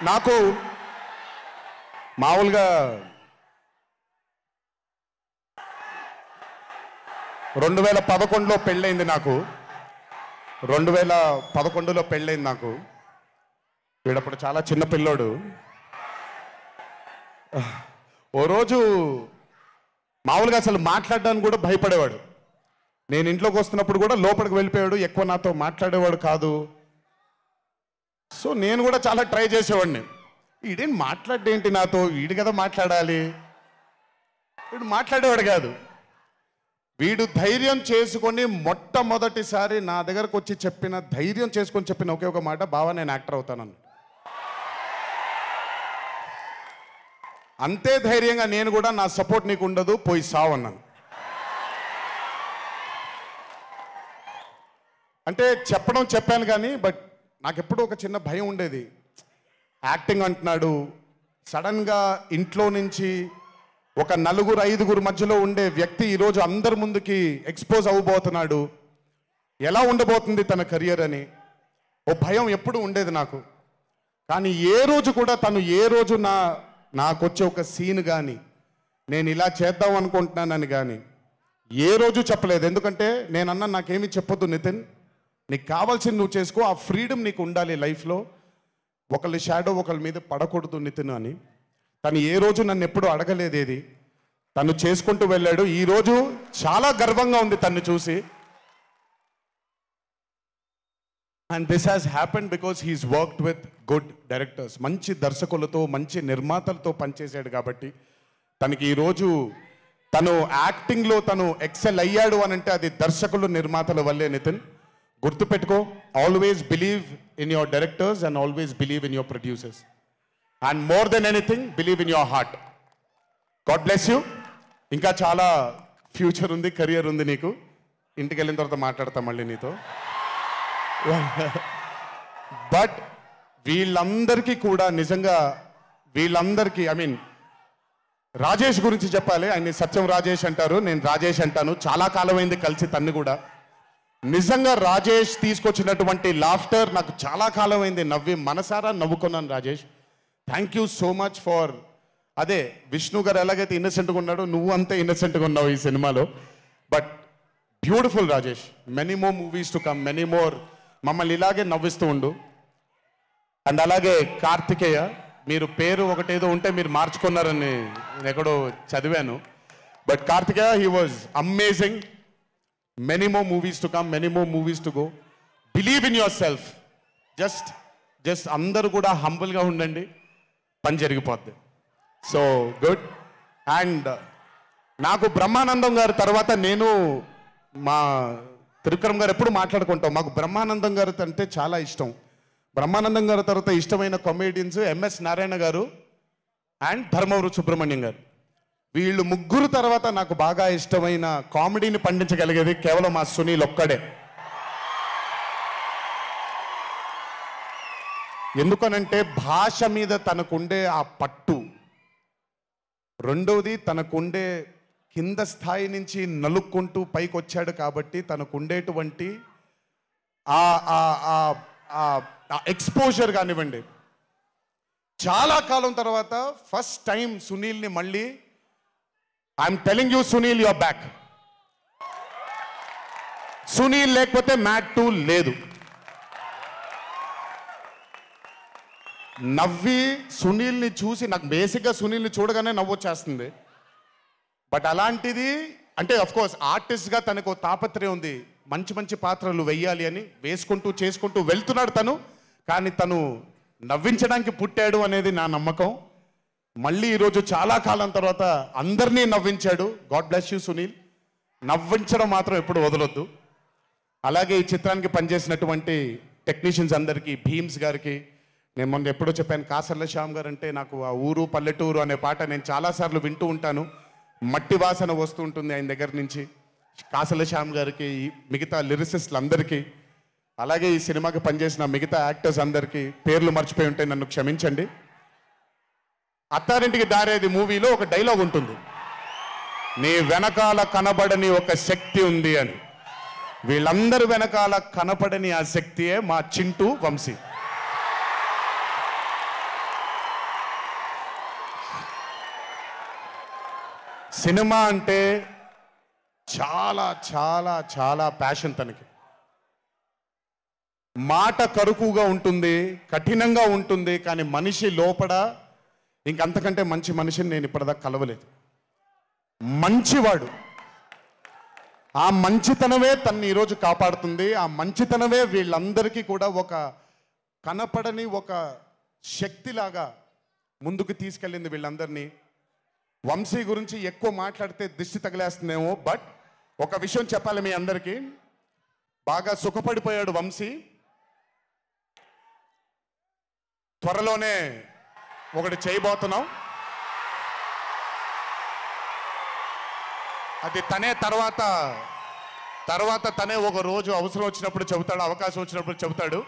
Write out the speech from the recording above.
నాకు మామూలుగా 2011లో పెళ్ళైంది నాకు. 2011లో పెళ్ళైంది నాకు. వీడప్పుడు చాలా చిన్న పిల్లోడు. ఓ రోజు మామూలుగా అసలు మాట్లాడడానికి కూడా భయపడేవాడు. నేను ఇంట్లోకి వస్తున్నప్పుడు కూడా లోపలికి వెళ్ళిపోయాడు, ఎక్కువ నాతో మాట్లాడేవాడు కాదు. సో నేను కూడా చాలా ట్రై చేసేవాడిని. వీడేం మాట్లాడేంటి నాతో, వీడు కదా మాట్లాడాలి. వీడు మాట్లాడేవాడు కాదు. వీడు ధైర్యం చేసుకొని మొట్టమొదటిసారి నా దగ్గరకు వచ్చి ధైర్యం చేసుకొని చెప్పిన ఒకే ఒక మాట, బావా నేను యాక్టర్ అవుతానని. అంతే ధైర్యంగా నేను కూడా నా సపోర్ట్ నీకు ఉండదు, పోయి సావు అన్నాను. అంటే చెప్పాను కానీ బట్ నాకు ఎప్పుడూ ఒక చిన్న భయం ఉండేది. యాక్టింగ్ అంటున్నాడు, సడన్గా ఇంట్లో నుంచి ఒక 4-5 మధ్యలో ఉండే వ్యక్తి ఈరోజు అందరి ముందుకి ఎక్స్పోజ్ అవ్వబోతున్నాడు, ఎలా ఉండబోతుంది తన కెరియర్ అని ఓ భయం ఎప్పుడు ఉండేది నాకు. కానీ ఏ రోజు కూడా తను నాకు వచ్చే ఒక సీన్ కానీ నేను ఇలా చేద్దాం అనుకుంటున్నానని కానీ ఏ రోజు చెప్పలేదు. ఎందుకంటే నేనన్నా నాకేమీ చెప్పొద్దు నితిన్, నీకు కావాల్సింది నువ్వు చేసుకో, ఆ ఫ్రీడమ్ నీకు ఉండాలి లైఫ్లో, ఒకళ్ళ షాడో ఒకళ్ళ మీద పడకూడదు నితిన్ అని. తను ఏ రోజు నన్ను ఎప్పుడు అడగలేదేది, తను చేసుకుంటూ వెళ్ళాడు. ఈరోజు చాలా గర్వంగా ఉంది తను చూసి. And this has happened because he's worked with good directors. మంచి దర్శకులతో మంచి నిర్మాతలతో పనిచేశాడు కాబట్టి తనకి ఈరోజు తను యాక్టింగ్లో తను ఎక్సెల్ అయ్యాడు అని అంటే అది దర్శకులు నిర్మాతల వల్లే నితిన్. గుర్తుపెట్టుకో, always believe in your directors and always believe in your producers and more than anything believe in your heart. God bless you. ఇంకా చాలా ఫ్యూచర్ ఉంది, కెరియర్ ఉంది నీకు. ఇంటికి వెళ్ళిన తర్వాత మాట్లాడతాం మళ్ళీ నీతో. బట్ వీళ్ళందరికీ కూడా నిజంగా రాజేష్ గురించి చెప్పాలి. ఆయన సత్యం రాజేష్ అంటారు, నేను రాజేష్ అంటాను. చాలా కాలమైంది కలిసి తన్ని కూడా. నిజంగా రాజేష్ తీసుకొచ్చినటువంటి లాఫ్టర్ నాకు చాలా కాలమైంది, మనసారా నవ్వుకున్నాను. Rajesh, thank you so much for అదే విష్ణు గారు ఎలాగైతే ఇన్నసెంట్గా ఉన్నాడో నువ్వు అంతే ఇన్నసెంట్గా ఉన్నావు ఈ సినిమాలో. But beautiful Rajesh, many more movies to come, many more. మమ్మల్ని ఇలాగే నవ్విస్తూ ఉండు. అండ్ అలాగే కార్తికేయ, మీరు పేరు ఒకటేదో ఉంటే మీరు మార్చుకున్నారని నేను ఎక్కడో చదివాను. But Karthikeya, he was amazing. Many more movies to come, many more movies to go. Believe in yourself. Just అందరూ కూడా హంబుల్గా ఉండండి, పని జరిగిపోద్ది. So good. అండ్ నాకు బ్రహ్మానందం గారి తర్వాత నేను మా త్రివిక్రమ్ గారు ఎప్పుడు మాట్లాడుకుంటాం. మాకు బ్రహ్మానందం గారు అంటే చాలా ఇష్టం. బ్రహ్మానందం గారి తర్వాత ఇష్టమైన కామెడియన్స్ ఎంఎస్ నారాయణ గారు అండ్ ధర్మవరం సుబ్రహ్మణ్యం గారు. వీళ్ళు ముగ్గురు తర్వాత నాకు బాగా ఇష్టమైన కామెడీని పండించగలిగేది కేవలం మా సునీల్ ఒక్కడే. ఎందుకనంటే భాష మీద తనకుండే ఆ పట్టు, రెండవది తనకుండే కింద స్థాయి నుంచి నలుక్కుంటూ పైకి వచ్చాడు కాబట్టి తనకుండేటువంటి ఎక్స్పోజర్ కానివ్వండి. చాలా కాలం తర్వాత ఫస్ట్ టైం సునీల్ని మళ్ళీ I'm telling you Sunil, your back. Sunil లేకపోతే మ్యాట్ 2 లేదు. నవ్వి సునీల్ని చూసి నాకు బేసిక్గా సునీల్ని చూడగానే నవ్వొచ్చేస్తుంది. బట్ అలాంటిది అంటే అఫ్కోర్స్ ఆర్టిస్ట్గా తనకు తాపత్రయం ఉంది, మంచి మంచి పాత్రలు వెయ్యాలి అని వేసుకుంటూ చేసుకుంటూ వెళ్తున్నాడు తను. కానీ తను నవ్వించడానికి పుట్టాడు అనేది నా నమ్మకం. మళ్ళీ ఈరోజు చాలా కాలం తర్వాత అందరినీ నవ్వించాడు. God bless you Sunil. నవ్వించడం మాత్రం ఎప్పుడు వదలొద్దు. అలాగే ఈ చిత్రానికి పనిచేసినటువంటి టెక్నీషియన్స్ అందరికీ, భీమ్స్ గారికి, నేను మొన్న ఎప్పుడో చెప్పాను, కాసర్ల శ్యామ్ గారు అంటే నాకు ఆ ఊరు పల్లెటూరు అనే పాట నేను చాలాసార్లు వింటూ ఉంటాను. మట్టి వాసన వస్తూ ఉంటుంది ఆయన దగ్గర నుంచి. కాసర్ల శ్యామ్ గారికి, మిగతా లిరిసిస్టులు అందరికీ, అలాగే ఈ సినిమాకి పనిచేసిన మిగతా యాక్టర్స్ అందరికీ పేర్లు మర్చిపోయి ఉంటే నన్ను క్షమించండి. అత్తారింటికి దారేది మూవీలో ఒక డైలాగ్ ఉంటుంది, నీ వెనకాల కనబడని ఒక శక్తి ఉంది అని. వీళ్ళందరి వెనకాల కనపడని ఆ శక్తియే మా చింటూ వంశీ. సినిమా అంటే చాలా చాలా చాలా ప్యాషన్ తనకి. మాట కరుకుగా ఉంటుంది, కఠినంగా ఉంటుంది, కానీ మనిషి లోపల ఇంకంతకంటే మంచి మనిషిని నేను ఇప్పటిదాకా కలవలేదు. మంచివాడు. ఆ మంచితనమే తన్ని ఈరోజు కాపాడుతుంది. ఆ మంచితనమే వీళ్ళందరికీ కూడా ఒక కనపడని ఒక శక్తిలాగా ముందుకు తీసుకెళ్ళింది వీళ్ళందరినీ. వంశీ గురించి ఎక్కువ మాట్లాడితే దిష్టి తగిలేస్తుందేమో, బట్ ఒక విషయం చెప్పాలి మీ అందరికీ. బాగా సుఖపడిపోయాడు వంశీ. త్వరలోనే ఒకటి చేయబోతున్నాం. అది తనే తర్వాత తనే ఒక రోజు అవసరం వచ్చినప్పుడు చెబుతాడు, అవకాశం వచ్చినప్పుడు చెబుతాడు.